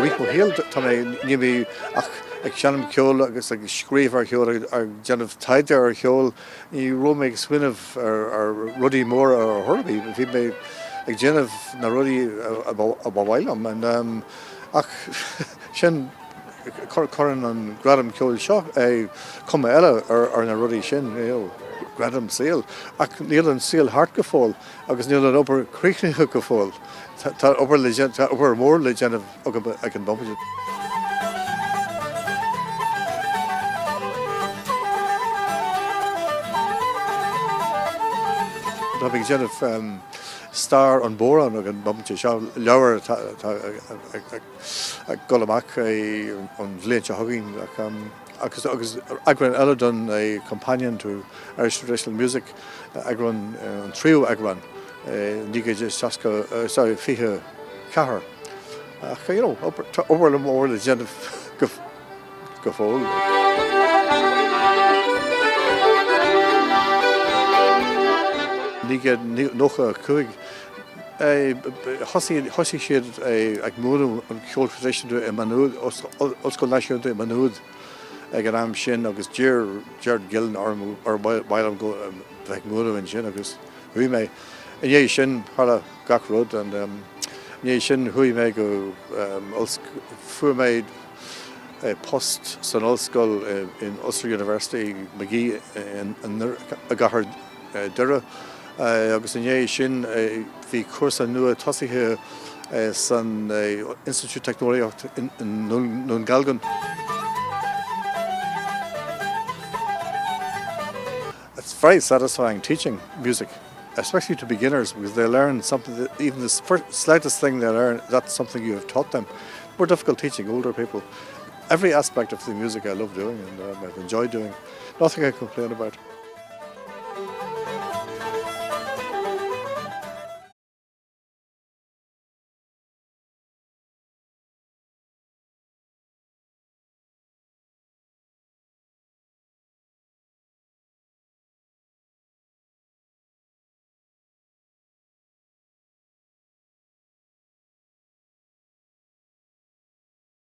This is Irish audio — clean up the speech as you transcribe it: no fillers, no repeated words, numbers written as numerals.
rico hill to me nimi ag Gradam Ceoil agus ag scríomh ar cheol ag genmh taide ar cheol ní roimh ag swinmh ar rudí mór ar thuirbí bhí mé ag genmh na rudí a bhhailm an ach sin churann an Gradam Ceoil seo cuma eile ar na rudí sin Gradam Ceoil ach níl an Ceoil hart go fóil agus níl an obair críochnaithe go fóil tá obair mór le genmh ag an bompide. Tá bhíh genmh star an bóran ag an bompide seo leabhar ag golamach an bhliain se thugainn agus Aibreán eile don a companion to Irish traditional music Aibreán an trio Aibreán nígad sorry fiche cahar ach obair le mór le genmh go fóil. Nígad nócha chuig thosaigh siad ag múnú an ceol tradiisiúnta i Manúd Ollscoil náisiúnta i Manúd ag an am sin agus dear gillan ar bailam go bheith múnú in sin agus hui mé in sin thala gach rud an in sin hui mé go fuair mé post san Ollscoil in Ulster University Magee a gahar dura agus in sin bhí cuasa nua tosaithe san Institute Technoliacht in Nungalgan. It's very satisfying teaching music, especially to beginners, because they learn something that even the slightest thing they learn, that's something you have taught them. More difficult teaching older people. Every aspect of the music I love doing and I've enjoyed doing. Nothing I complain about.